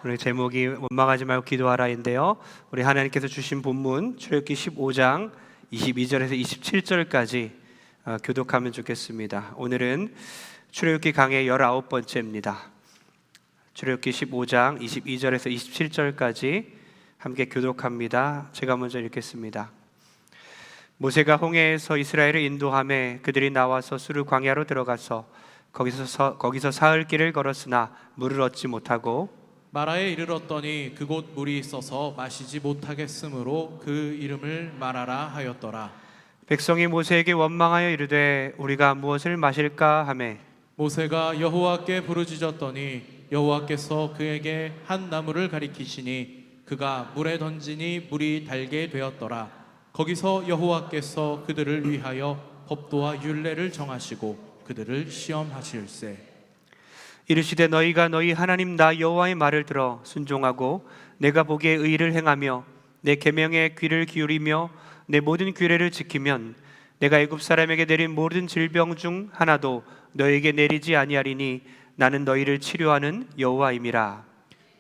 오늘 제목이 원망하지 말고 기도하라인데요. 우리 하나님께서 주신 본문 출애굽기 15장 22절에서 27절까지 교독하면 좋겠습니다. 오늘은 출애굽기 강의 19번째입니다. 출애굽기 15장 22절에서 27절까지 함께 교독합니다. 제가 먼저 읽겠습니다. 모세가 홍해에서 이스라엘을 인도하매 그들이 나와서 수르 광야로 들어가서 거기서 사흘 길을 걸었으나 물을 얻지 못하고 마라에 이르렀더니 그곳 물이 있어서 마시지 못하겠으므로 그 이름을 마라라 하였더라. 백성이 모세에게 원망하여 이르되 우리가 무엇을 마실까 하매 모세가 여호와께 부르짖었더니 여호와께서 그에게 한 나무를 가리키시니 그가 물에 던지니 물이 달게 되었더라. 거기서 여호와께서 그들을 위하여 법도와 율례를 정하시고 그들을 시험하실세. 이르시되 너희가 너희 하나님 나 여호와의 말을 들어 순종하고 내가 보기에 의를 행하며 내 계명에 귀를 기울이며 내 모든 규례를 지키면 내가 애굽 사람에게 내린 모든 질병 중 하나도 너희에게 내리지 아니하리니 나는 너희를 치료하는 여호와임이라.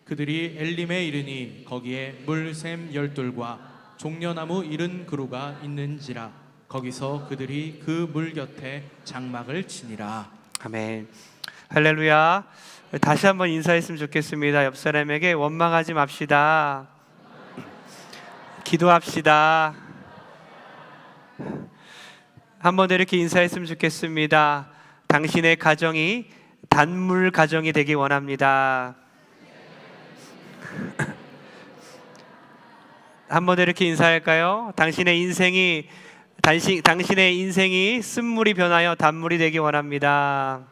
그들이 엘림에 이르니 거기에 물샘 12과 종려나무 70그루가 있는지라. 거기서 그들이 그 물 곁에 장막을 치니라. 아멘. 할렐루야. 다시 한번 인사했으면 좋겠습니다. 옆 사람에게 원망하지 맙시다. 기도합시다. 한 번 더 이렇게 인사했으면 좋겠습니다. 당신의 가정이 단물 가정이 되기 원합니다. 한 번 더 이렇게 인사할까요? 당신의 인생이 쓴물이 변하여 단물이 되기 원합니다.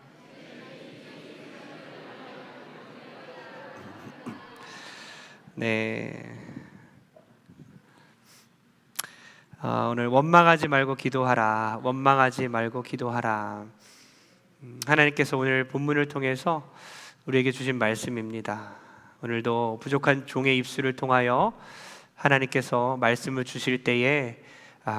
네. 오늘 원망하지 말고 기도하라. 원망하지 말고 기도하라. 하나님께서 오늘 본문을 통해서 우리에게 주신 말씀입니다. 오늘도 부족한 종의 입술을 통하여 하나님께서 말씀을 주실 때에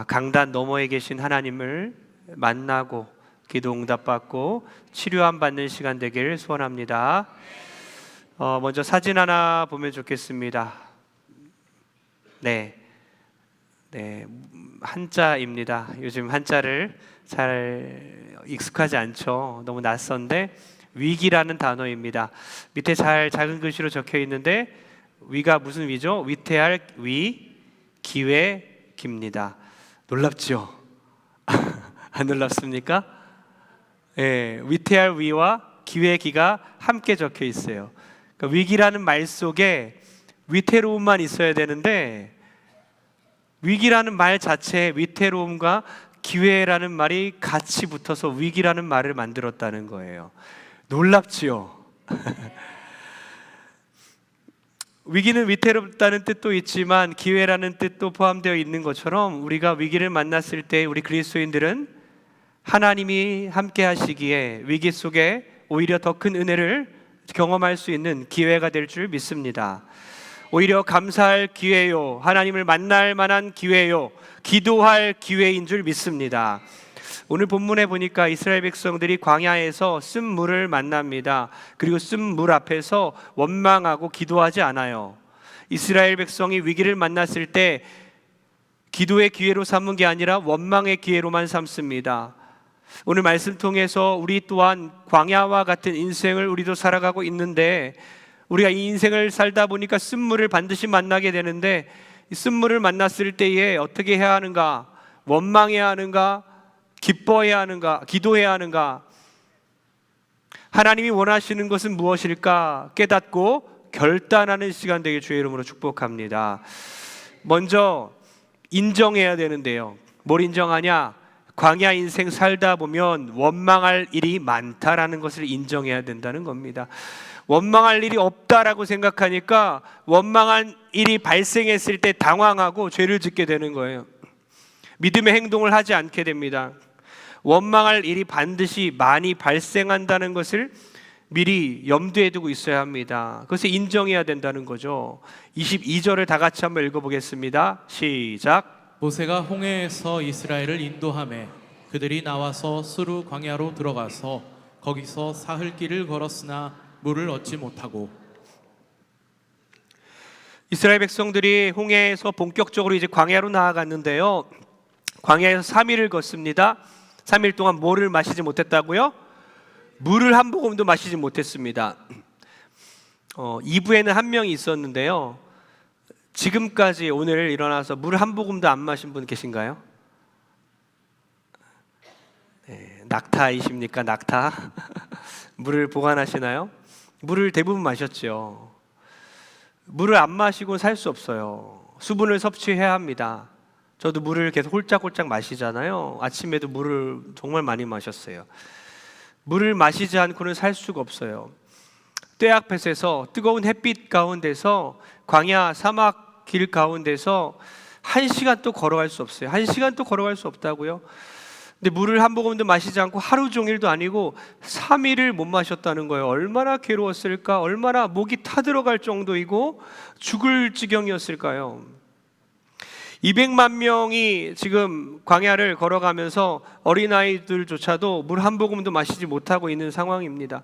강단 너머에 계신 하나님을 만나고 기도 응답받고 치료함 받는 시간 되기를 소원합니다. 먼저 사진 하나 보면 좋겠습니다. 네, 한자입니다. 요즘 한자를 잘 익숙하지 않죠. 너무 낯선데 위기라는 단어입니다. 밑에 작은 글씨로 적혀 있는데 위가 무슨 위죠? 위태할 위, 기회, 기입니다. 놀랍죠? 안 놀랍습니까? 네, 위태할 위와 기회, 기가 함께 적혀 있어요. 그러니까 위기라는 말 속에 위태로움만 있어야 되는데 위기라는 말 자체에 위태로움과 기회라는 말이 같이 붙어서 위기라는 말을 만들었다는 거예요. 놀랍지요? 위기는 위태롭다는 뜻도 있지만 기회라는 뜻도 포함되어 있는 것처럼 우리가 위기를 만났을 때 우리 그리스도인들은 하나님이 함께 하시기에 위기 속에 오히려 더 큰 은혜를 경험할 수 있는 기회가 될 줄 믿습니다. 오히려 감사할 기회요, 하나님을 만날 만한 기회요, 기도할 기회인 줄 믿습니다. 오늘 본문에 보니까 이스라엘 백성들이 광야에서 쓴 물을 만납니다. 그리고 쓴 물 앞에서 원망하고 기도하지 않아요. 이스라엘 백성이 위기를 만났을 때 기도의 기회로 삼은 게 아니라 원망의 기회로만 삼습니다. 오늘 말씀 통해서 우리 또한 광야와 같은 인생을 우리도 살아가고 있는데 우리가 이 인생을 살다 보니까 쓴물을 반드시 만나게 되는데 이 쓴물을 만났을 때에 어떻게 해야 하는가? 원망해야 하는가? 기뻐해야 하는가? 기도해야 하는가? 하나님이 원하시는 것은 무엇일까? 깨닫고 결단하는 시간 되게 주의 이름으로 축복합니다. 먼저 인정해야 되는데요. 뭘 인정하냐? 광야 인생 살다 보면 원망할 일이 많다라는 것을 인정해야 된다는 겁니다. 원망할 일이 없다라고 생각하니까 원망한 일이 발생했을 때 당황하고 죄를 짓게 되는 거예요. 믿음의 행동을 하지 않게 됩니다. 원망할 일이 반드시 많이 발생한다는 것을 미리 염두에 두고 있어야 합니다. 그것을 인정해야 된다는 거죠. 22절을 다 같이 한번 읽어보겠습니다. 시작. 모세가 홍해에서 이스라엘을 인도하매 그들이 나와서 수르 광야로 들어가서 거기서 사흘 길을 걸었으나 물을 얻지 못하고 이스라엘 백성들이 홍해에서 본격적으로 이제 광야로 나아갔는데요. 광야에서 3일을 걷습니다. 3일 동안 뭐를 마시지 못했다고요? 물을 한 모금도 마시지 못했습니다. 2부에는 한 명이 있었는데요. 지금까지 오늘 일어나서 물 한 모금도 안 마신 분 계신가요? 네, 낙타이십니까? 낙타? 물을 보관하시나요? 물을 대부분 마셨죠. 물을 안 마시고 살 수 없어요. 수분을 섭취해야 합니다. 저도 물을 계속 홀짝홀짝 마시잖아요. 아침에도 물을 정말 많이 마셨어요. 물을 마시지 않고는 살 수가 없어요. 떼약볕에서 뜨거운 햇빛 가운데서 광야 사막 길 가운데서 1시간 또 걸어갈 수 없어요. 1시간 또 걸어갈 수 없다고요? 근데 물을 한 모금도 마시지 않고 하루 종일도 아니고 3일을 못 마셨다는 거예요. 얼마나 괴로웠을까? 얼마나 목이 타들어갈 정도이고 죽을 지경이었을까요? 200만 명이 지금 광야를 걸어가면서 어린아이들조차도 물 한 모금도 마시지 못하고 있는 상황입니다.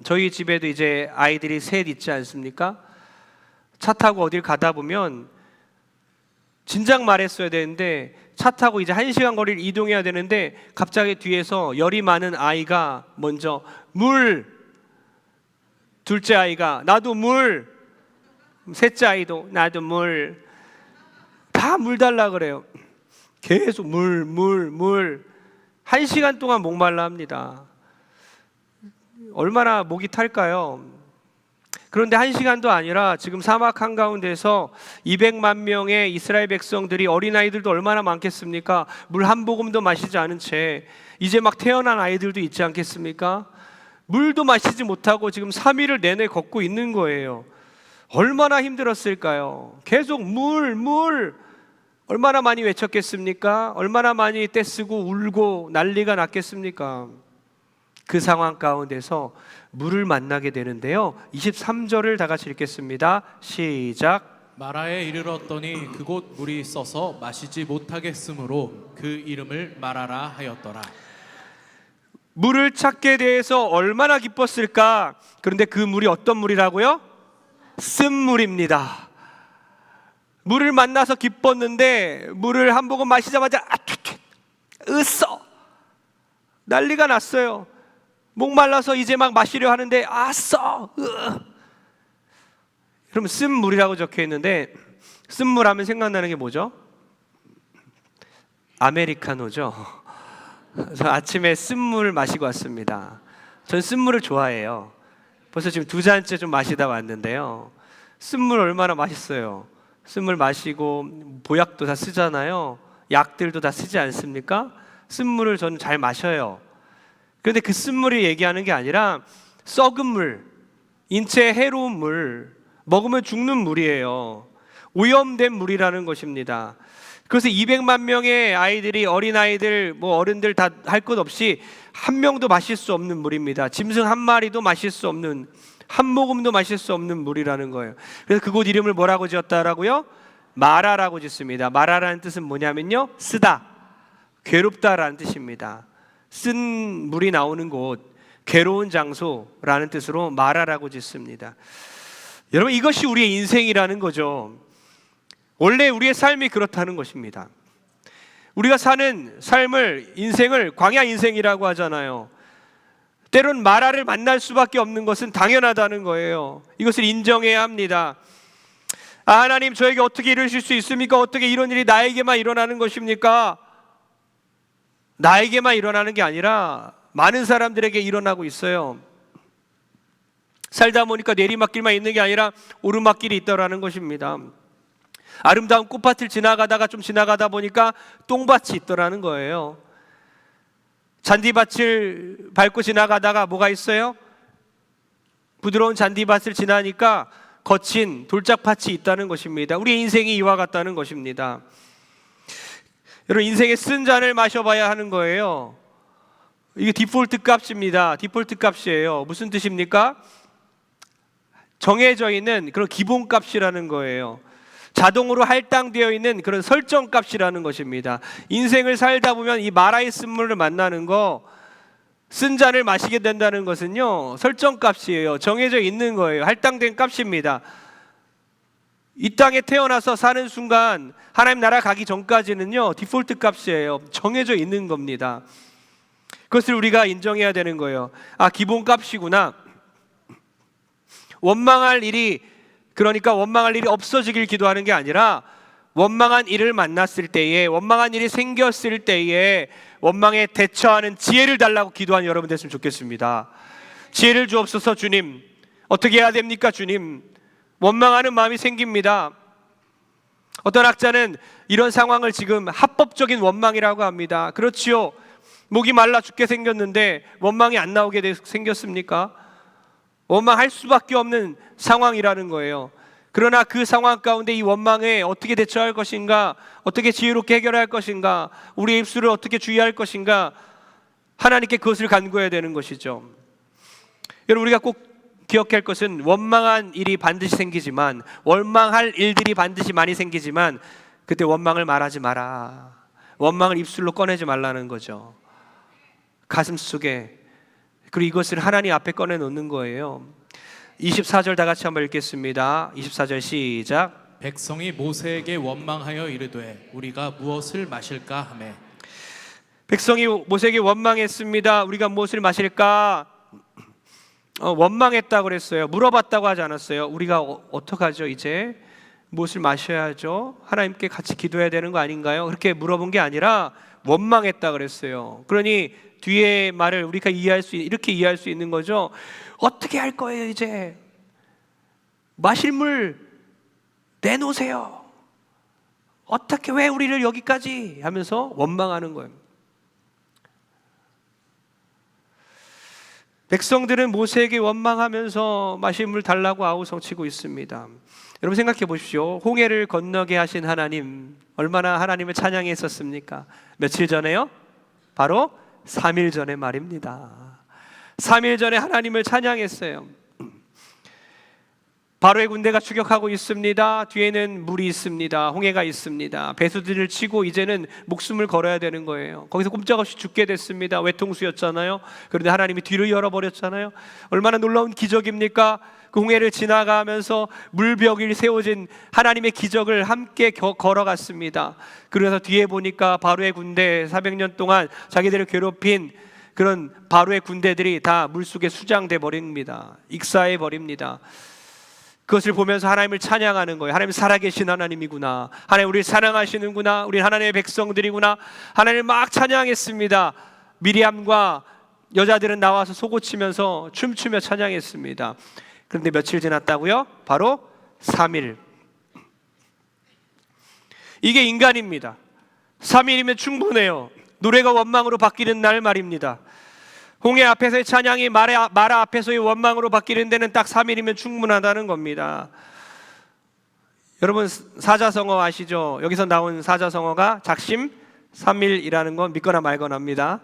저희 집에도 이제 아이들이 셋 있지 않습니까? 차 타고 어딜 가다 보면 진작 말했어야 되는데 차 타고 이제 1시간 거리를 이동해야 되는데 갑자기 뒤에서 열이 많은 아이가 먼저 물, 둘째 아이가 나도 물, 셋째 아이도 나도 물, 다 물 달라 그래요. 계속 물 1시간 동안 목말라 합니다. 얼마나 목이 탈까요? 그런데 1시간도 아니라 지금 사막 한가운데서 200만 명의 이스라엘 백성들이, 어린아이들도 얼마나 많겠습니까? 물 한 모금도 마시지 않은 채 이제 막 태어난 아이들도 있지 않겠습니까? 물도 마시지 못하고 지금 3일을 내내 걷고 있는 거예요. 얼마나 힘들었을까요? 계속 물 얼마나 많이 외쳤겠습니까? 얼마나 많이 떼쓰고 울고 난리가 났겠습니까? 그 상황 가운데서 물을 만나게 되는데요. 23절을 다 같이 읽겠습니다. 시작. 마라에 이르렀더니 그곳 물이 있어서 마시지 못하겠으므로 그 이름을 마라라 하였더라. 물을 찾게 돼서 얼마나 기뻤을까? 그런데 그 물이 어떤 물이라고요? 쓴물입니다. 물을 만나서 기뻤는데 물을 한 모금 마시자마자 으써 난리가 났어요. 목말라서 이제 막 마시려 하는데 그러면 쓴물이라고 적혀 있는데 쓴물 하면 생각나는 게 뭐죠? 아메리카노죠. 저 아침에 쓴물 마시고 왔습니다. 전 쓴물을 좋아해요. 벌써 지금 2잔째 좀 마시다 왔는데요. 쓴물 얼마나 맛있어요. 쓴물 마시고 보약도 다 쓰잖아요. 약들도 다 쓰지 않습니까? 쓴물을 저는 잘 마셔요. 그런데 그 쓴물이 얘기하는 게 아니라 썩은 물, 인체에 해로운 물, 먹으면 죽는 물이에요. 오염된 물이라는 것입니다. 그래서 200만 명의 아이들이, 어린아이들, 어른들 다 할 것 없이 한 명도 마실 수 없는 물입니다. 짐승 한 마리도 마실 수 없는, 한 모금도 마실 수 없는 물이라는 거예요. 그래서 그곳 이름을 뭐라고 지었다라고요? 마라라고 짓습니다. 마라라는 뜻은 뭐냐면요, 쓰다, 괴롭다라는 뜻입니다. 쓴 물이 나오는 곳, 괴로운 장소라는 뜻으로 마라라고 짓습니다. 여러분, 이것이 우리의 인생이라는 거죠. 원래 우리의 삶이 그렇다는 것입니다. 우리가 사는 삶을, 인생을 광야 인생이라고 하잖아요. 때론 마라를 만날 수밖에 없는 것은 당연하다는 거예요. 이것을 인정해야 합니다. 하나님, 저에게 어떻게 이러실 수 있습니까? 어떻게 이런 일이 나에게만 일어나는 것입니까? 나에게만 일어나는 게 아니라 많은 사람들에게 일어나고 있어요. 살다 보니까 내리막길만 있는 게 아니라 오르막길이 있다라는 것입니다. 아름다운 꽃밭을 지나가다 보니까 똥밭이 있더라는 거예요. 잔디밭을 밟고 지나가다가 뭐가 있어요? 부드러운 잔디밭을 지나니까 거친 돌짝밭이 있다는 것입니다. 우리의 인생이 이와 같다는 것입니다. 여러분, 인생의 쓴 잔을 마셔봐야 하는 거예요. 이게 디폴트 값입니다. 디폴트 값이에요. 무슨 뜻입니까? 정해져 있는 그런 기본 값이라는 거예요. 자동으로 할당되어 있는 그런 설정 값이라는 것입니다. 인생을 살다 보면 이 마라의 쓴물을 만나는 거, 쓴 잔을 마시게 된다는 것은요, 설정 값이에요. 정해져 있는 거예요. 할당된 값입니다. 이 땅에 태어나서 사는 순간 하나님 나라 가기 전까지는요, 디폴트 값이에요. 정해져 있는 겁니다. 그것을 우리가 인정해야 되는 거예요. 아, 기본 값이구나. 원망할 일이, 그러니까 원망할 일이 없어지길 기도하는 게 아니라 원망한 일을 만났을 때에, 원망한 일이 생겼을 때에 원망에 대처하는 지혜를 달라고 기도하는 여러분 됐으면 좋겠습니다. 지혜를 주옵소서. 주님, 어떻게 해야 됩니까? 주님, 원망하는 마음이 생깁니다. 어떤 학자는 이런 상황을 지금 합법적인 원망이라고 합니다. 그렇지요. 목이 말라 죽게 생겼는데 원망이 안 나오게 생겼습니까? 원망할 수밖에 없는 상황이라는 거예요. 그러나 그 상황 가운데 이 원망에 어떻게 대처할 것인가, 어떻게 지혜롭게 해결할 것인가, 우리의 입술을 어떻게 주의할 것인가, 하나님께 그것을 간구해야 되는 것이죠. 여러분, 우리가 꼭 기억할 것은 원망한 일이 반드시 생기지만, 원망할 일들이 반드시 많이 생기지만 그때 원망을 말하지 마라. 원망을 입술로 꺼내지 말라는 거죠. 가슴 속에, 그리고 이것을 하나님 앞에 꺼내놓는 거예요. 24절 다 같이 한번 읽겠습니다. 24절 시작. 백성이 모세에게 원망하여 이르되 우리가 무엇을 마실까 하매. 백성이 모세에게 원망했습니다. 우리가 무엇을 마실까? 원망했다고 그랬어요. 물어봤다고 하지 않았어요. 우리가 어떡하죠? 이제 무엇을 마셔야죠? 하나님께 같이 기도해야 되는 거 아닌가요? 그렇게 물어본 게 아니라 원망했다 그랬어요. 그러니 뒤에 말을 우리가 이렇게 이해할 수 있는 거죠. 어떻게 할 거예요? 이제 마실 물 내놓으세요. 어떻게, 왜 우리를 여기까지 하면서 원망하는 거예요. 백성들은 모세에게 원망하면서 마실 물 달라고 아우성치고 있습니다. 여러분 생각해 보십시오. 홍해를 건너게 하신 하나님, 얼마나 하나님을 찬양했었습니까? 며칠 전에요? 바로 3일 전에 말입니다. 3일 전에 하나님을 찬양했어요. 바로의 군대가 추격하고 있습니다. 뒤에는 물이 있습니다. 홍해가 있습니다. 배수들을 치고 이제는 목숨을 걸어야 되는 거예요. 거기서 꼼짝없이 죽게 됐습니다. 외통수였잖아요. 그런데 하나님이 뒤를 열어버렸잖아요. 얼마나 놀라운 기적입니까? 그 홍해를 지나가면서 물벽이 세워진 하나님의 기적을 함께 걸어갔습니다. 그래서 뒤에 보니까 바로의 군대, 400년 동안 자기들을 괴롭힌 그런 바로의 군대들이 다 물속에 수장돼 버립니다. 익사해 버립니다. 그것을 보면서 하나님을 찬양하는 거예요. 하나님 살아계신 하나님이구나. 하나님 우리를 사랑하시는구나. 우리 하나님의 백성들이구나. 하나님을 막 찬양했습니다. 미리암과 여자들은 나와서 속옷치면서 춤추며 찬양했습니다. 그런데 며칠 지났다고요? 바로 3일. 이게 인간입니다. 3일이면 충분해요. 노래가 원망으로 바뀌는 날 말입니다. 홍해 앞에서의 찬양이 마라 앞에서의 원망으로 바뀌는 데는 딱 3일이면 충분하다는 겁니다. 여러분 사자성어 아시죠? 여기서 나온 사자성어가 작심 3일이라는 건 믿거나 말거나입니다.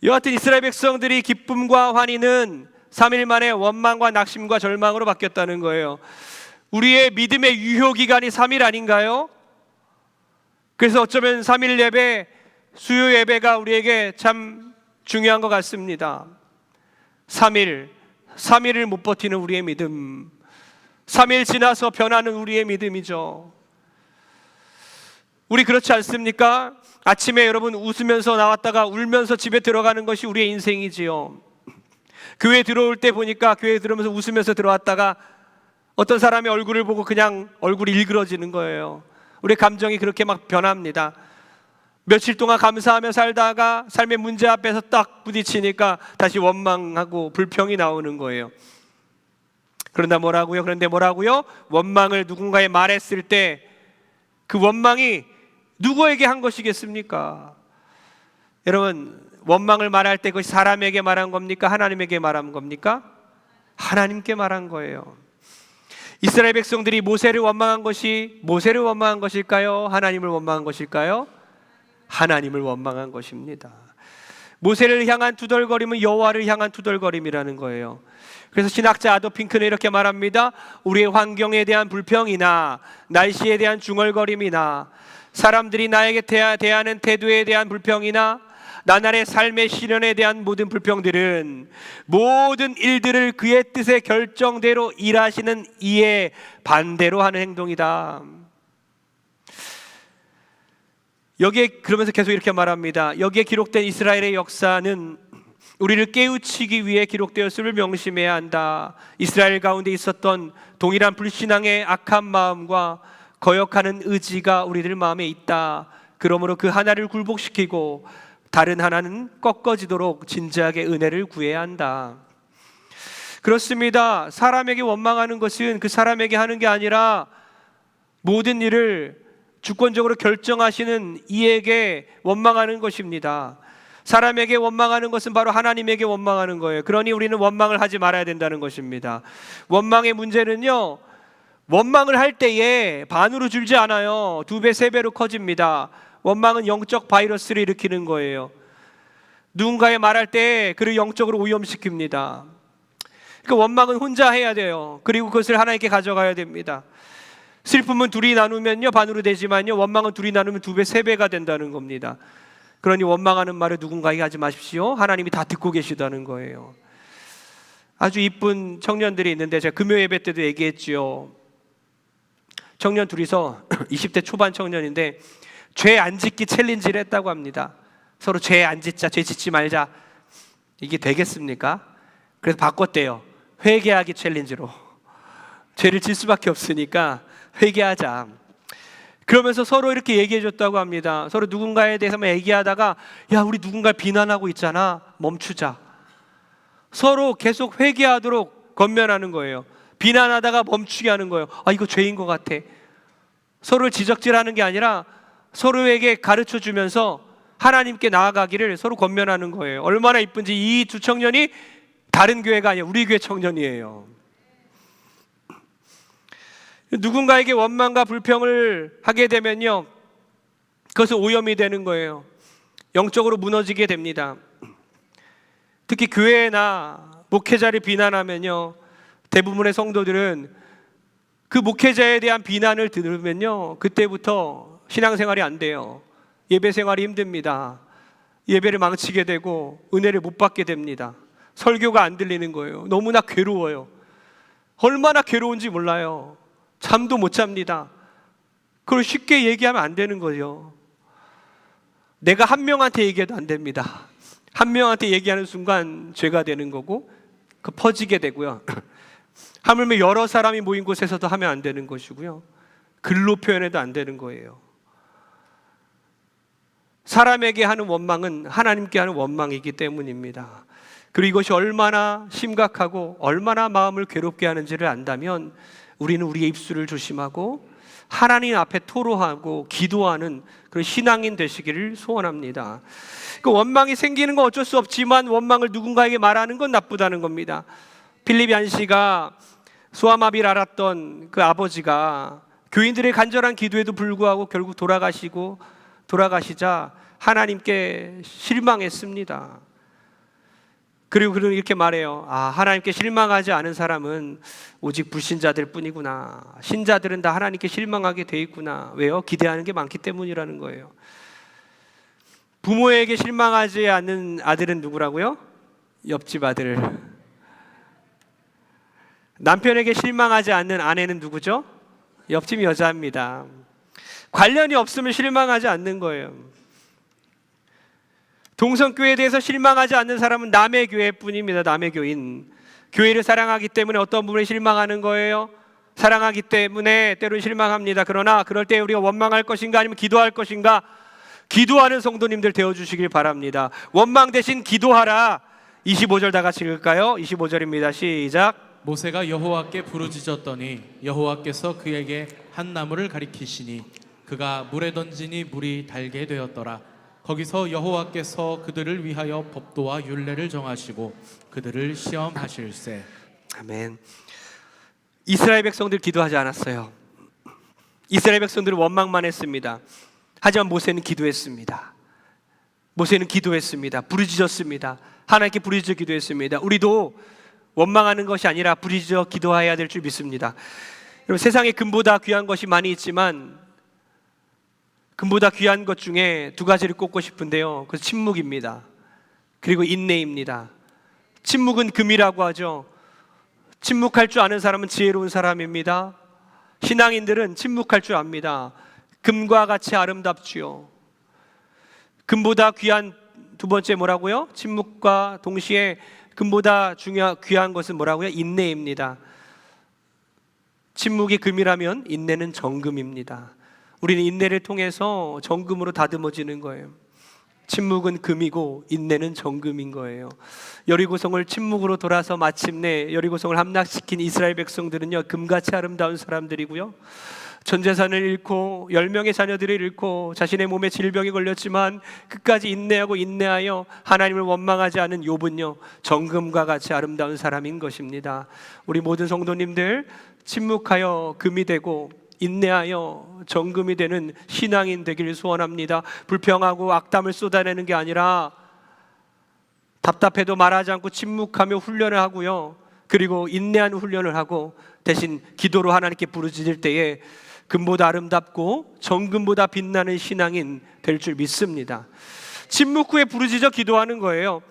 여하튼 이스라엘 백성들이 기쁨과 환희는 3일 만에 원망과 낙심과 절망으로 바뀌었다는 거예요. 우리의 믿음의 유효기간이 3일 아닌가요? 그래서 어쩌면 3일 예배, 수요 예배가 우리에게 참 중요한 것 같습니다. 3일을 못 버티는 우리의 믿음, 3일 지나서 변하는 우리의 믿음이죠. 우리 그렇지 않습니까? 아침에 여러분 웃으면서 나왔다가 울면서 집에 들어가는 것이 우리의 인생이지요. 교회 들어올 때 보니까 교회 들어오면서 웃으면서 들어왔다가 어떤 사람의 얼굴을 보고 그냥 얼굴이 일그러지는 거예요. 우리의 감정이 그렇게 막 변합니다. 며칠 동안 감사하며 살다가 삶의 문제 앞에서 딱 부딪히니까 다시 원망하고 불평이 나오는 거예요. 그런데 뭐라고요? 원망을 누군가에 말했을 때 그 원망이 누구에게 한 것이겠습니까? 여러분 원망을 말할 때 그것이 사람에게 말한 겁니까? 하나님에게 말한 겁니까? 하나님께 말한 거예요. 이스라엘 백성들이 모세를 원망한 것이 모세를 원망한 것일까요? 하나님을 원망한 것일까요? 하나님을 원망한 것입니다. 모세를 향한 투덜거림은 여호와를 향한 투덜거림이라는 거예요. 그래서 신학자 아도 핑크는 이렇게 말합니다. 우리의 환경에 대한 불평이나 날씨에 대한 중얼거림이나 사람들이 나에게 대하는 태도에 대한 불평이나 나날의 삶의 시련에 대한 모든 불평들은 모든 일들을 그의 뜻의 결정대로 일하시는 이의 반대로 하는 행동이다. 여기에 그러면서 계속 이렇게 말합니다. 여기에 기록된 이스라엘의 역사는 우리를 깨우치기 위해 기록되었음을 명심해야 한다. 이스라엘 가운데 있었던 동일한 불신앙의 악한 마음과 거역하는 의지가 우리들 마음에 있다. 그러므로 그 하나를 굴복시키고 다른 하나는 꺾어지도록 진지하게 은혜를 구해야 한다. 그렇습니다. 사람에게 원망하는 것은 그 사람에게 하는 게 아니라 모든 일을 주권적으로 결정하시는 이에게 원망하는 것입니다. 사람에게 원망하는 것은 바로 하나님에게 원망하는 거예요. 그러니 우리는 원망을 하지 말아야 된다는 것입니다. 원망의 문제는요, 원망을 할 때에 반으로 줄지 않아요. 2배, 3배로 커집니다. 원망은 영적 바이러스를 일으키는 거예요. 누군가의 말할 때 그를 영적으로 오염시킵니다. 그러니까 원망은 혼자 해야 돼요. 그리고 그것을 하나님께 가져가야 됩니다. 슬픔은 둘이 나누면요 반으로 되지만요, 원망은 둘이 나누면 2배, 3배가 된다는 겁니다. 그러니 원망하는 말을 누군가에게 하지 마십시오. 하나님이 다 듣고 계시다는 거예요. 아주 이쁜 청년들이 있는데 제가 금요 예배 때도 얘기했지요. 청년 둘이서 20대 초반 청년인데 죄 안 짓기 챌린지를 했다고 합니다. 서로 죄 안 짓자, 죄 짓지 말자. 이게 되겠습니까? 그래서 바꿨대요. 회개하기 챌린지로. 죄를 질 수밖에 없으니까 회개하자. 그러면서 서로 이렇게 얘기해 줬다고 합니다. 서로 누군가에 대해서만 얘기하다가 야, 우리 누군가를 비난하고 있잖아. 멈추자. 서로 계속 회개하도록 권면하는 거예요. 비난하다가 멈추게 하는 거예요. 아, 이거 죄인 것 같아. 서로를 지적질하는 게 아니라 서로에게 가르쳐 주면서 하나님께 나아가기를 서로 권면하는 거예요. 얼마나 이쁜지. 이 두 청년이 다른 교회가 아니라 우리 교회 청년이에요. 누군가에게 원망과 불평을 하게 되면요, 그것은 오염이 되는 거예요. 영적으로 무너지게 됩니다. 특히 교회나 목회자를 비난하면요, 대부분의 성도들은 그 목회자에 대한 비난을 들으면요, 그때부터 신앙생활이 안 돼요. 예배 생활이 힘듭니다. 예배를 망치게 되고 은혜를 못 받게 됩니다. 설교가 안 들리는 거예요. 너무나 괴로워요. 얼마나 괴로운지 몰라요. 잠도 못 잡니다. 그걸 쉽게 얘기하면 안 되는 거죠. 내가 한 명한테 얘기해도 안 됩니다. 한 명한테 얘기하는 순간 죄가 되는 거고 그 퍼지게 되고요. 하물며 여러 사람이 모인 곳에서도 하면 안 되는 것이고요. 글로 표현해도 안 되는 거예요. 사람에게 하는 원망은 하나님께 하는 원망이기 때문입니다. 그리고 이것이 얼마나 심각하고 얼마나 마음을 괴롭게 하는지를 안다면 우리는 우리의 입술을 조심하고 하나님 앞에 토로하고 기도하는 그런 신앙인 되시기를 소원합니다. 그 원망이 생기는 건 어쩔 수 없지만 원망을 누군가에게 말하는 건 나쁘다는 겁니다. 필립 얀시가 소아마비를 앓았던 그 아버지가 교인들의 간절한 기도에도 불구하고 결국 돌아가시자 하나님께 실망했습니다. 그리고 그는 이렇게 말해요. 아, 하나님께 실망하지 않은 사람은 오직 불신자들 뿐이구나. 신자들은 다 하나님께 실망하게 돼 있구나. 왜요? 기대하는 게 많기 때문이라는 거예요. 부모에게 실망하지 않는 아들은 누구라고요? 옆집 아들. 남편에게 실망하지 않는 아내는 누구죠? 옆집 여자입니다. 관련이 없으면 실망하지 않는 거예요. 동성교회에 대해서 실망하지 않는 사람은 남의 교회뿐입니다. 남의 교인. 교회를 사랑하기 때문에 어떤 부분에 실망하는 거예요? 사랑하기 때문에 때로는 실망합니다. 그러나 그럴 때 우리가 원망할 것인가 아니면 기도할 것인가? 기도하는 성도님들 되어주시길 바랍니다. 원망 대신 기도하라. 25절 다 같이 읽을까요? 25절입니다. 시작. 모세가 여호와께 부르짖었더니 여호와께서 그에게 한 나무를 가리키시니 그가 물에 던지니 물이 달게 되었더라. 거기서 여호와께서 그들을 위하여 법도와 율례를 정하시고 그들을 시험하실세. 아멘. 이스라엘 백성들 기도하지 않았어요. 이스라엘 백성들은 원망만 했습니다. 하지만 모세는 기도했습니다. 모세는 기도했습니다. 부르짖었습니다. 하나님께 부르짖어 기도했습니다. 우리도 원망하는 것이 아니라 부르짖어 기도해야 될 줄 믿습니다. 여러분, 세상에 금보다 귀한 것이 많이 있지만 금보다 귀한 것 중에 두 가지를 꼽고 싶은데요. 그 침묵입니다. 그리고 인내입니다. 침묵은 금이라고 하죠. 침묵할 줄 아는 사람은 지혜로운 사람입니다. 신앙인들은 침묵할 줄 압니다. 금과 같이 아름답지요. 금보다 귀한 두 번째 뭐라고요? 침묵과 동시에 금보다 귀한 것은 뭐라고요? 인내입니다. 침묵이 금이라면 인내는 정금입니다. 우리는 인내를 통해서 정금으로 다듬어지는 거예요. 침묵은 금이고 인내는 정금인 거예요. 여리고성을 침묵으로 돌아서 마침내 여리고성을 함락시킨 이스라엘 백성들은요, 금같이 아름다운 사람들이고요, 전 재산을 잃고 10명의 자녀들을 잃고 자신의 몸에 질병이 걸렸지만 끝까지 인내하여 하나님을 원망하지 않은 욥은요, 정금과 같이 아름다운 사람인 것입니다. 우리 모든 성도님들 침묵하여 금이 되고 인내하여 정금이 되는 신앙인 되기를 소원합니다. 불평하고 악담을 쏟아내는 게 아니라 답답해도 말하지 않고 침묵하며 훈련을 하고요, 그리고 인내하는 훈련을 하고 대신 기도로 하나님께 부르짖을 때에 금보다 아름답고 정금보다 빛나는 신앙인 될 줄 믿습니다. 침묵 후에 부르짖어 기도하는 거예요.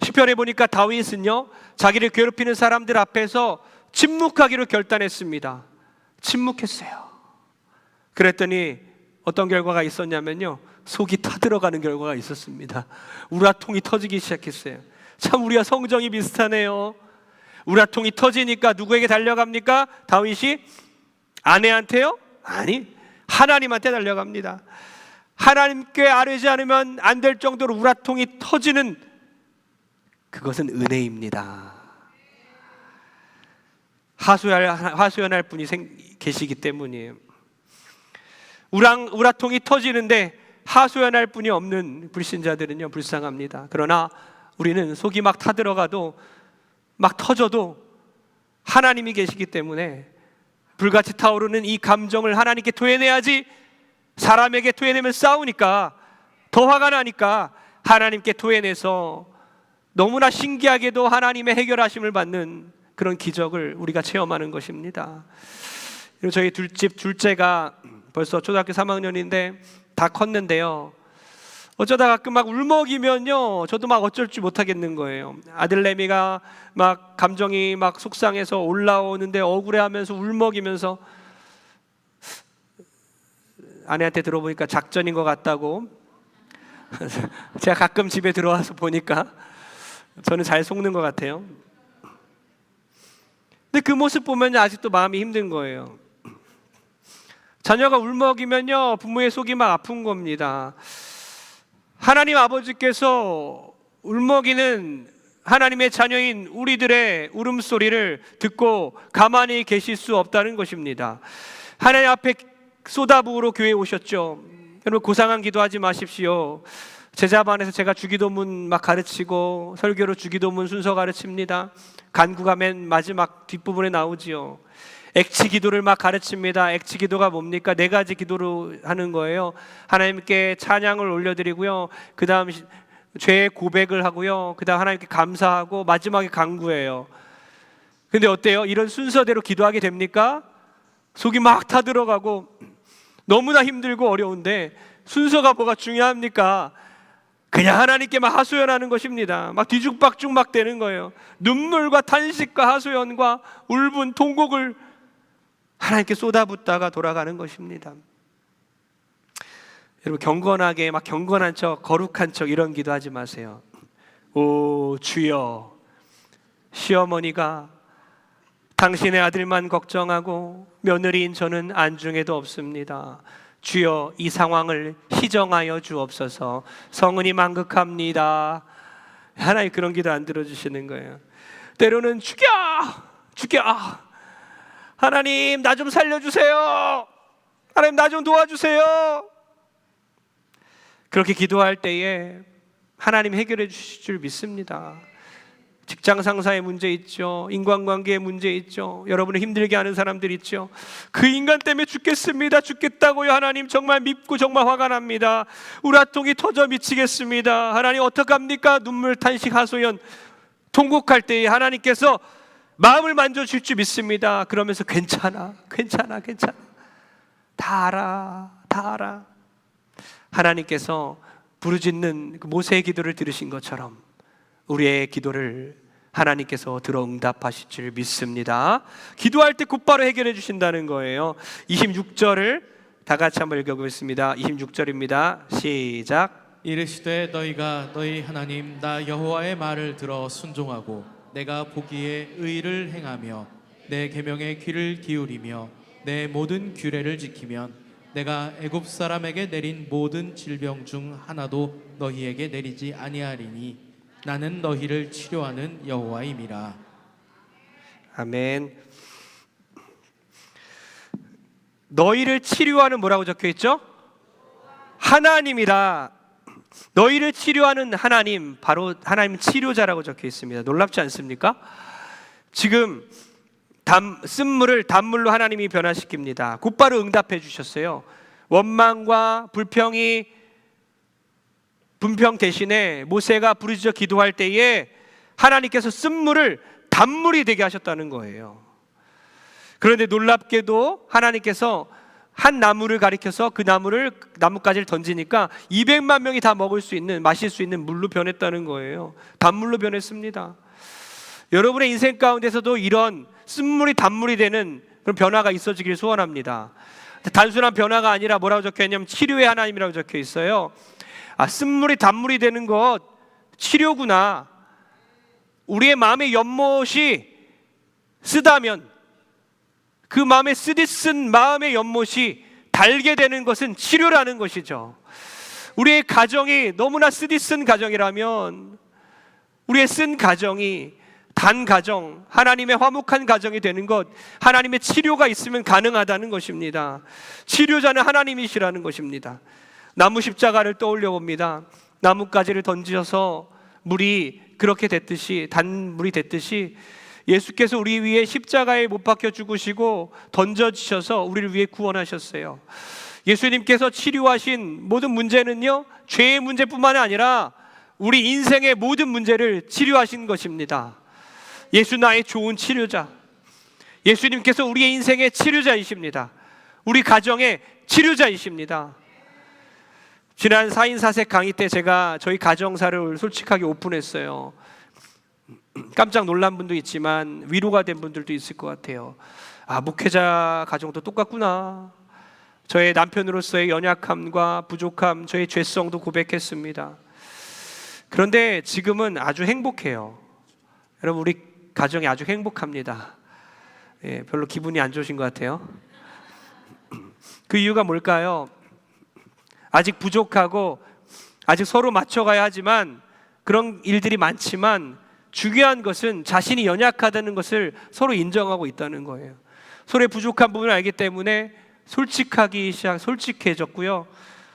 시편에 보니까 다윗은요, 자기를 괴롭히는 사람들 앞에서 침묵하기로 결단했습니다. 침묵했어요. 그랬더니 어떤 결과가 있었냐면요, 속이 타들어가는 결과가 있었습니다. 우라통이 터지기 시작했어요. 참 우리와 성정이 비슷하네요. 우라통이 터지니까 누구에게 달려갑니까? 다윗이 아내한테요? 아니, 하나님한테 달려갑니다. 하나님께 아뢰지 않으면 안 될 정도로 우라통이 터지는, 그것은 은혜입니다. 하소연할 분이 계시기 때문이에요. 우라통이 터지는데 하소연할 분이 없는 불신자들은요, 불쌍합니다. 그러나 우리는 속이 막 타들어가도 막 터져도 하나님이 계시기 때문에 불같이 타오르는 이 감정을 하나님께 토해내야지, 사람에게 토해내면 싸우니까 더 화가 나니까 하나님께 토해내서 너무나 신기하게도 하나님의 해결하심을 받는 그런 기적을 우리가 체험하는 것입니다. 그리고 저희 둘째가 벌써 초등학교 3학년인데 다 컸는데요, 어쩌다 가끔 막 울먹이면요, 저도 막 어쩔 줄 못하겠는 거예요. 아들내미가 막 감정이 막 속상해서 올라오는데 억울해하면서 울먹이면서, 아내한테 들어보니까 작전인 것 같다고. 제가 가끔 집에 들어와서 보니까 저는 잘 속는 것 같아요. 근데 그 모습 보면 아직도 마음이 힘든 거예요. 자녀가 울먹이면요, 부모의 속이 막 아픈 겁니다. 하나님 아버지께서 울먹이는 하나님의 자녀인 우리들의 울음소리를 듣고 가만히 계실 수 없다는 것입니다. 하나님 앞에 쏟아부으러 교회에 오셨죠. 여러분, 고상한 기도하지 마십시오. 제자반에서 제가 주기도문 막 가르치고 설교로 주기도문 순서 가르칩니다. 간구가 맨 마지막 뒷부분에 나오지요. 액치 기도를 막 가르칩니다. 액치 기도가 뭡니까? 4가지 기도로 하는 거예요. 하나님께 찬양을 올려드리고요, 그 다음 죄의 고백을 하고요, 그 다음 하나님께 감사하고 마지막에 간구해요. 근데 어때요? 이런 순서대로 기도하게 됩니까? 속이 막 타들어가고 너무나 힘들고 어려운데 순서가 뭐가 중요합니까? 그냥 하나님께만 하소연하는 것입니다. 막 뒤죽박죽 막 되는 거예요. 눈물과 탄식과 하소연과 울분, 통곡을 하나님께 쏟아붓다가 돌아가는 것입니다. 여러분, 경건하게 막 경건한 척, 거룩한 척 이런 기도하지 마세요. 오 주여, 시어머니가 당신의 아들만 걱정하고 며느리인 저는 안중에도 없습니다. 주여, 이 상황을 희정하여 주옵소서. 성은이 만극합니다. 하나님 그런 기도 안 들어주시는 거예요. 때로는 죽여! 하나님 나 좀 살려주세요. 하나님 나 좀 도와주세요. 그렇게 기도할 때에 하나님 해결해 주실 줄 믿습니다. 직장 상사의 문제 있죠. 인간관계의 문제 있죠. 여러분을 힘들게 하는 사람들 있죠. 그 인간 때문에 죽겠다고요. 하나님 정말 밉고 정말 화가 납니다. 우라통이 터져 미치겠습니다. 하나님 어떡합니까? 눈물 탄식 하소연 통곡할 때에 하나님께서 마음을 만져주실 줄 믿습니다. 그러면서 괜찮아 다 알아. 하나님께서 부르짖는 그 모세의 기도를 들으신 것처럼 우리의 기도를 하나님께서 들어 응답하실 줄 믿습니다. 기도할 때 곧바로 해결해 주신다는 거예요. 26절을 다 같이 한번 읽어보겠습니다. 26절입니다. 시작. 이르시되 너희가 너희 하나님 나 여호와의 말을 들어 순종하고 내가 보기에 의를 행하며 내 계명에 귀를 기울이며 내 모든 규례를 지키면 내가 애굽 사람에게 내린 모든 질병 중 하나도 너희에게 내리지 아니하리니 나는 너희를 치료하는 여호와임이라. 아멘. 너희를 치료하는 뭐라고 적혀 있죠? 하나님이라. 너희를 치료하는 하나님, 바로 하나님 치료자라고 적혀 있습니다. 놀랍지 않습니까? 지금 쓴물을 단물로 하나님이 변화시킵니다. 곧바로 응답해 주셨어요. 원망과 분평 대신에 모세가 부르짖어 기도할 때에 하나님께서 쓴물을 단물이 되게 하셨다는 거예요. 그런데 놀랍게도 하나님께서 한 나무를 가리켜서 그 나뭇가지를 던지니까 200만 명이 다 마실 수 있는 물로 변했다는 거예요. 단물로 변했습니다. 여러분의 인생 가운데서도 이런 쓴물이 단물이 되는 그런 변화가 있어지길 소원합니다. 단순한 변화가 아니라 뭐라고 적혀 있냐면 치료의 하나님이라고 적혀 있어요. 쓴물이 단물이 되는 것 치료구나. 우리의 마음의 연못이 쓰다면 그 마음에 쓰디쓴 마음의 연못이 달게 되는 것은 치료라는 것이죠. 우리의 가정이 너무나 쓰디쓴 가정이라면 우리의 쓴 가정이 단 가정, 하나님의 화목한 가정이 되는 것, 하나님의 치료가 있으면 가능하다는 것입니다. 치료자는 하나님이시라는 것입니다. 나무 십자가를 떠올려 봅니다. 나뭇가지를 던지셔서 물이 그렇게 됐듯이, 단물이 됐듯이 예수께서 우리 위해 십자가에 못 박혀 죽으시고 던져지셔서 우리를 위해 구원하셨어요. 예수님께서 치료하신 모든 문제는요, 죄의 문제뿐만 아니라 우리 인생의 모든 문제를 치료하신 것입니다. 예수 나의 좋은 치료자. 예수님께서 우리의 인생의 치료자이십니다. 우리 가정의 치료자이십니다. 지난 4인 4색 강의 때 제가 저희 가정사를 솔직하게 오픈했어요. 깜짝 놀란 분도 있지만 위로가 된 분들도 있을 것 같아요. 목회자 가정도 똑같구나. 저의 남편으로서의 연약함과 부족함, 저의 죄성도 고백했습니다. 그런데 지금은 아주 행복해요. 여러분, 우리 가정이 아주 행복합니다. 별로 기분이 안 좋으신 것 같아요. 그 이유가 뭘까요? 아직 부족하고 아직 서로 맞춰가야 하지만 그런 일들이 많지만 중요한 것은 자신이 연약하다는 것을 서로 인정하고 있다는 거예요. 서로의 부족한 부분을 알기 때문에 솔직해졌고요.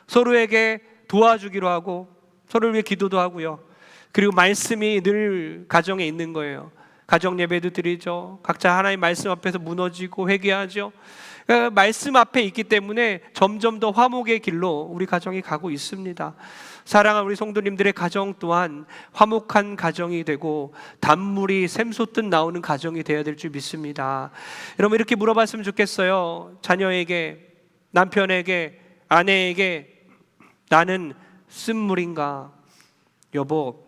서로에게 도와주기로 하고 서로를 위해 기도도 하고요. 그리고 말씀이 늘 가정에 있는 거예요. 가정 예배도 드리죠. 각자 하나님 말씀 앞에서 무너지고 회개하죠. 그러니까 말씀 앞에 있기 때문에 점점 더 화목의 길로 우리 가정이 가고 있습니다. 사랑하는 우리 성도님들의 가정 또한 화목한 가정이 되고 단물이 샘솟듯 나오는 가정이 되어야 될 줄 믿습니다. 여러분, 이렇게 물어봤으면 좋겠어요. 자녀에게, 남편에게, 아내에게, 나는 쓴물인가? 여보,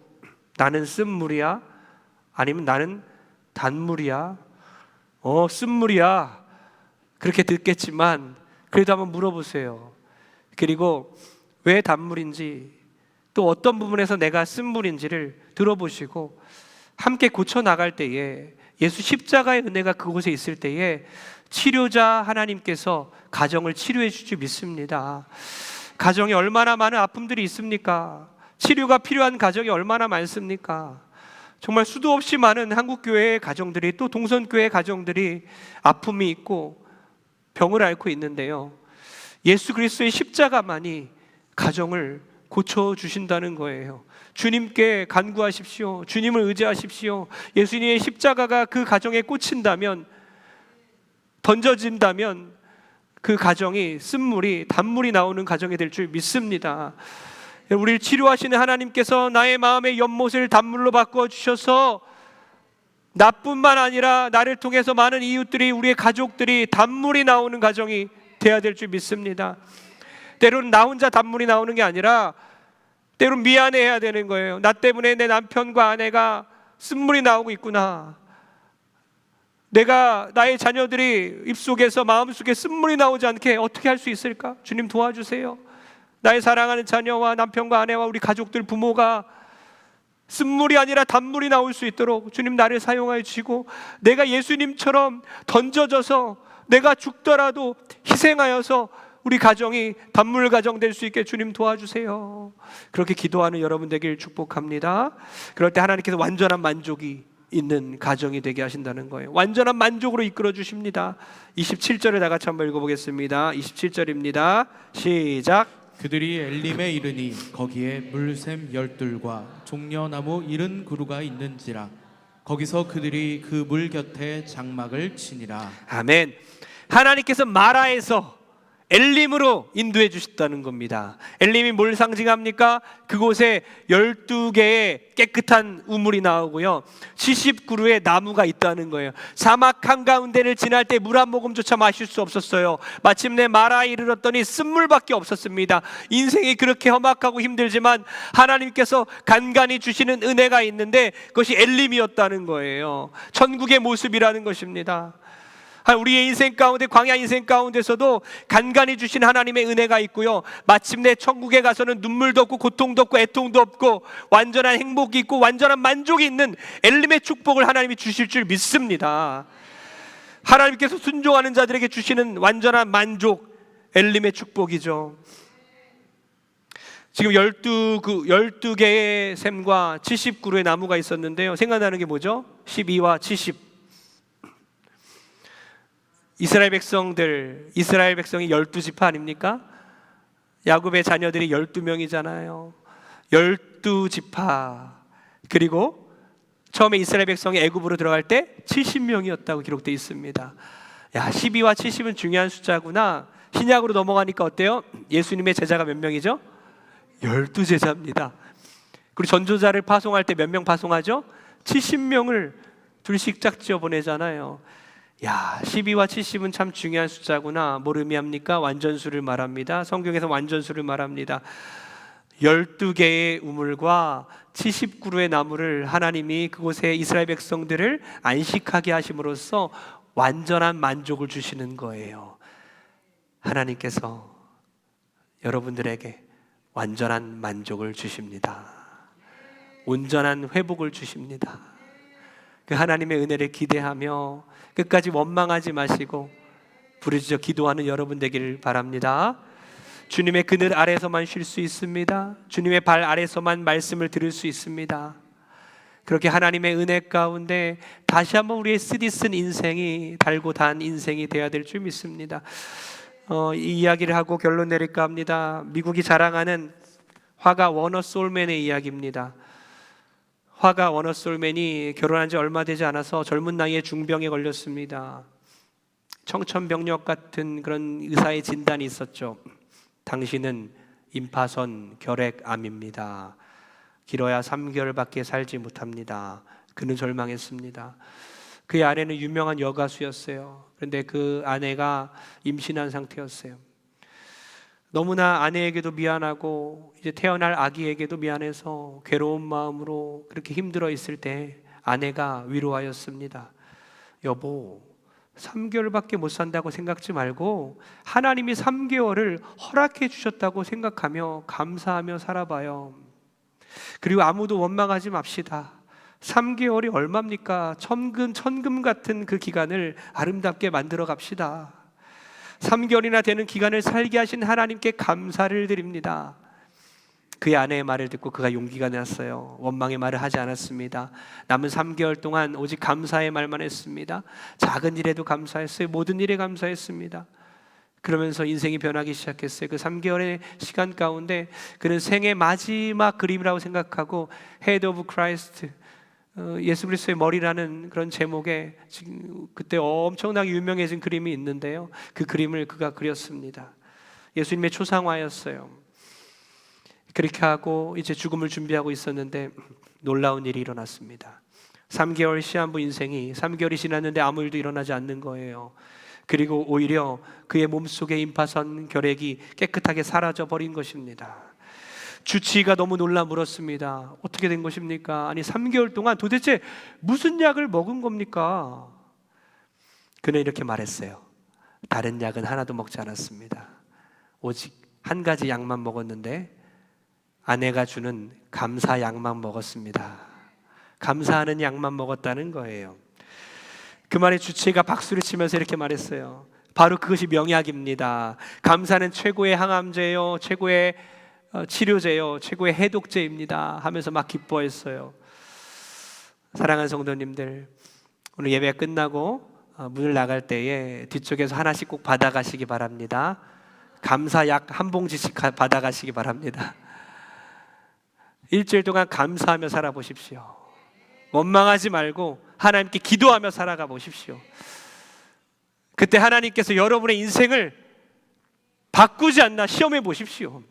나는 쓴물이야? 아니면 나는 단물이야? 쓴물이야. 그렇게 듣겠지만 그래도 한번 물어보세요. 그리고 왜 단물인지, 또 어떤 부분에서 내가 쓴물인지를 들어보시고 함께 고쳐나갈 때에, 예수 십자가의 은혜가 그곳에 있을 때에 치료자 하나님께서 가정을 치료해 줄 줄 믿습니다. 가정에 얼마나 많은 아픔들이 있습니까? 치료가 필요한 가정이 얼마나 많습니까? 정말 수도 없이 많은 한국교회의 가정들이, 또 동선교회의 가정들이 아픔이 있고 병을 앓고 있는데요, 예수 그리스도의 십자가만이 가정을 고쳐주신다는 거예요. 주님께 간구하십시오. 주님을 의지하십시오. 예수님의 십자가가 그 가정에 꽂힌다면, 던져진다면 그 가정이 쓴물이 단물이 나오는 가정이 될 줄 믿습니다. 우리를 치료하시는 하나님께서 나의 마음의 연못을 단물로 바꿔주셔서 나뿐만 아니라 나를 통해서 많은 이웃들이, 우리의 가족들이 단물이 나오는 가정이 되어야 될 줄 믿습니다. 때로는 나 혼자 단물이 나오는 게 아니라 때로는 미안해해야 되는 거예요. 나 때문에 내 남편과 아내가 쓴물이 나오고 있구나. 내가 나의 자녀들이 입속에서 마음속에 쓴물이 나오지 않게 어떻게 할 수 있을까? 주님 도와주세요. 나의 사랑하는 자녀와 남편과 아내와 우리 가족들, 부모가 쓴물이 아니라 단물이 나올 수 있도록 주님 나를 사용하여 주시고, 내가 예수님처럼 던져져서 내가 죽더라도 희생하여서 우리 가정이 단물 가정 될 수 있게 주님 도와주세요. 그렇게 기도하는 여러분 되길 축복합니다. 그럴 때 하나님께서 완전한 만족이 있는 가정이 되게 하신다는 거예요. 완전한 만족으로 이끌어 주십니다. 27절을 다 같이 한번 읽어보겠습니다. 27절입니다. 시작. 그들이 엘림에 이르니 거기에 물샘 열둘과 종려나무 70그루가 있는지라. 거기서 그들이 그 물 곁에 장막을 치니라. 아멘. 하나님께서 마라에서 엘림으로 인도해 주셨다는 겁니다. 엘림이 뭘 상징합니까? 그곳에 12개의 깨끗한 우물이 나오고요, 70그루의 나무가 있다는 거예요. 사막 한가운데를 지날 때 물 한 모금조차 마실 수 없었어요. 마침내 마라에 이르렀더니 쓴물밖에 없었습니다. 인생이 그렇게 험악하고 힘들지만 하나님께서 간간히 주시는 은혜가 있는데 그것이 엘림이었다는 거예요. 천국의 모습이라는 것입니다. 우리의 인생 가운데, 광야 인생 가운데서도 간간히 주신 하나님의 은혜가 있고요, 마침내 천국에 가서는 눈물도 없고 고통도 없고 애통도 없고 완전한 행복이 있고 완전한 만족이 있는 엘림의 축복을 하나님이 주실 줄 믿습니다. 하나님께서 순종하는 자들에게 주시는 완전한 만족, 엘림의 축복이죠. 지금 12개의 샘과 70그루의 나무가 있었는데요, 생각나는 게 뭐죠? 12와 70. 이스라엘 백성이 12지파 아닙니까? 야곱의 자녀들이 12명이잖아요. 12지파. 그리고 처음에 이스라엘 백성이 애굽으로 들어갈 때 70명이었다고 기록되어 있습니다. 12와 70은 중요한 숫자구나. 신약으로 넘어가니까 어때요? 예수님의 제자가 몇 명이죠? 12제자입니다. 그리고 전도자를 파송할 때 몇 명 파송하죠? 70명을 둘씩 짝지어 보내잖아요. 12와 70은 참 중요한 숫자구나. 뭘 의미합니까? 완전수를 말합니다. 성경에서 완전수를 말합니다. 12개의 우물과 70그루의 나무를 하나님이 그곳에 이스라엘 백성들을 안식하게 하심으로써 완전한 만족을 주시는 거예요. 하나님께서 여러분들에게 완전한 만족을 주십니다. 온전한 회복을 주십니다. 그 하나님의 은혜를 기대하며 끝까지 원망하지 마시고 부르짖어 기도하는 여러분 되기를 바랍니다. 주님의 그늘 아래서만 쉴 수 있습니다. 주님의 발 아래서만 말씀을 들을 수 있습니다. 그렇게 하나님의 은혜 가운데 다시 한번 우리의 쓰디쓴 인생이 달고 단 인생이 되어야 될 줄 믿습니다. 이 이야기를 하고 결론 내릴까 합니다. 미국이 자랑하는 화가 워너 솔맨의 이야기입니다. 화가 워너 솔맨이 결혼한 지 얼마 되지 않아서 젊은 나이에 중병에 걸렸습니다. 청천벽력 같은 그런 의사의 진단이 있었죠. 당신은 임파선 결핵암입니다. 길어야 3개월밖에 살지 못합니다. 그는 절망했습니다. 그의 아내는 유명한 여가수였어요. 그런데 그 아내가 임신한 상태였어요. 너무나 아내에게도 미안하고 이제 태어날 아기에게도 미안해서 괴로운 마음으로 그렇게 힘들어 있을 때 아내가 위로하였습니다. 여보, 3개월밖에 못 산다고 생각지 말고 하나님이 3개월을 허락해 주셨다고 생각하며 감사하며 살아봐요. 그리고 아무도 원망하지 맙시다. 3개월이 얼마입니까? 천금 같은 그 기간을 아름답게 만들어 갑시다. 3개월이나 되는 기간을 살게 하신 하나님께 감사를 드립니다. 그의 아내의 말을 듣고 그가 용기가 났어요. 원망의 말을 하지 않았습니다. 남은 3개월 동안 오직 감사의 말만 했습니다. 작은 일에도 감사했어요. 모든 일에 감사했습니다. 그러면서 인생이 변하기 시작했어요. 그 3개월의 시간 가운데 그는 생의 마지막 그림이라고 생각하고 Head of Christ, 예수 그리스도의 머리라는 그런 제목의 지금 그때 엄청나게 유명해진 그림이 있는데요, 그 그림을 그가 그렸습니다. 예수님의 초상화였어요. 그렇게 하고 이제 죽음을 준비하고 있었는데 놀라운 일이 일어났습니다. 3개월 시한부 인생이 3개월이 지났는데 아무 일도 일어나지 않는 거예요. 그리고 오히려 그의 몸속에 임파선 결핵이 깨끗하게 사라져 버린 것입니다. 주치의가 너무 놀라 물었습니다. 어떻게 된 것입니까? 아니 3개월 동안 도대체 무슨 약을 먹은 겁니까? 그는 이렇게 말했어요. 다른 약은 하나도 먹지 않았습니다. 오직 한 가지 약만 먹었는데 아내가 주는 감사 약만 먹었습니다. 감사하는 약만 먹었다는 거예요. 그 말에 주치의가 박수를 치면서 이렇게 말했어요. 바로 그것이 명약입니다. 감사는 최고의 항암제요, 최고의 치료제요, 최고의 해독제입니다 하면서 막 기뻐했어요. 사랑하는 성도님들, 오늘 예배가 끝나고 문을 나갈 때에 뒤쪽에서 하나씩 꼭 받아가시기 바랍니다. 감사약 한 봉지씩 받아가시기 바랍니다. 일주일 동안 감사하며 살아보십시오. 원망하지 말고 하나님께 기도하며 살아가 보십시오. 그때 하나님께서 여러분의 인생을 바꾸지 않나 시험해 보십시오.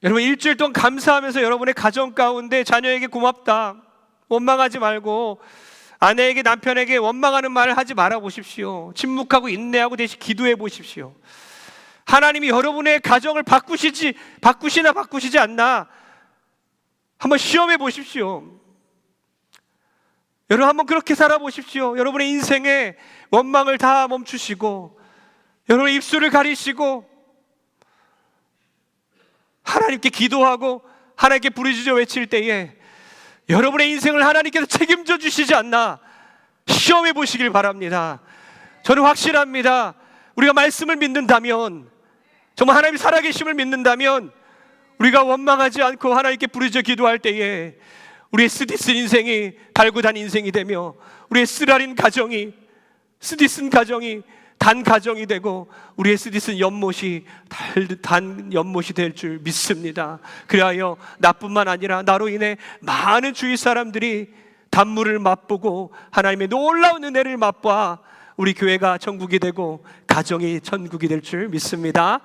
여러분 일주일 동안 감사하면서 여러분의 가정 가운데 자녀에게 고맙다 원망하지 말고, 아내에게 남편에게 원망하는 말을 하지 말아 보십시오. 침묵하고 인내하고 대신 기도해 보십시오. 하나님이 여러분의 가정을 바꾸시나 바꾸시지 않나 한번 시험해 보십시오. 여러분 한번 그렇게 살아보십시오. 여러분의 인생에 원망을 다 멈추시고 여러분의 입술을 가리시고 하나님께 기도하고 하나님께 부르짖어 외칠 때에 여러분의 인생을 하나님께서 책임져 주시지 않나 시험해 보시길 바랍니다. 저는 확실합니다. 우리가 말씀을 믿는다면, 정말 하나님이 살아계심을 믿는다면 우리가 원망하지 않고 하나님께 부르짖어 기도할 때에 우리의 쓰디쓴 인생이 달고단 인생이 되며 우리의 쓰라린 가정이, 쓰디쓴 가정이 단 가정이 되고 우리의 쓰디쓴 연못이 단 연못이 될 줄 믿습니다. 그리하여 나뿐만 아니라 나로 인해 많은 주위 사람들이 단물을 맛보고 하나님의 놀라운 은혜를 맛봐 우리 교회가 천국이 되고 가정이 천국이 될 줄 믿습니다.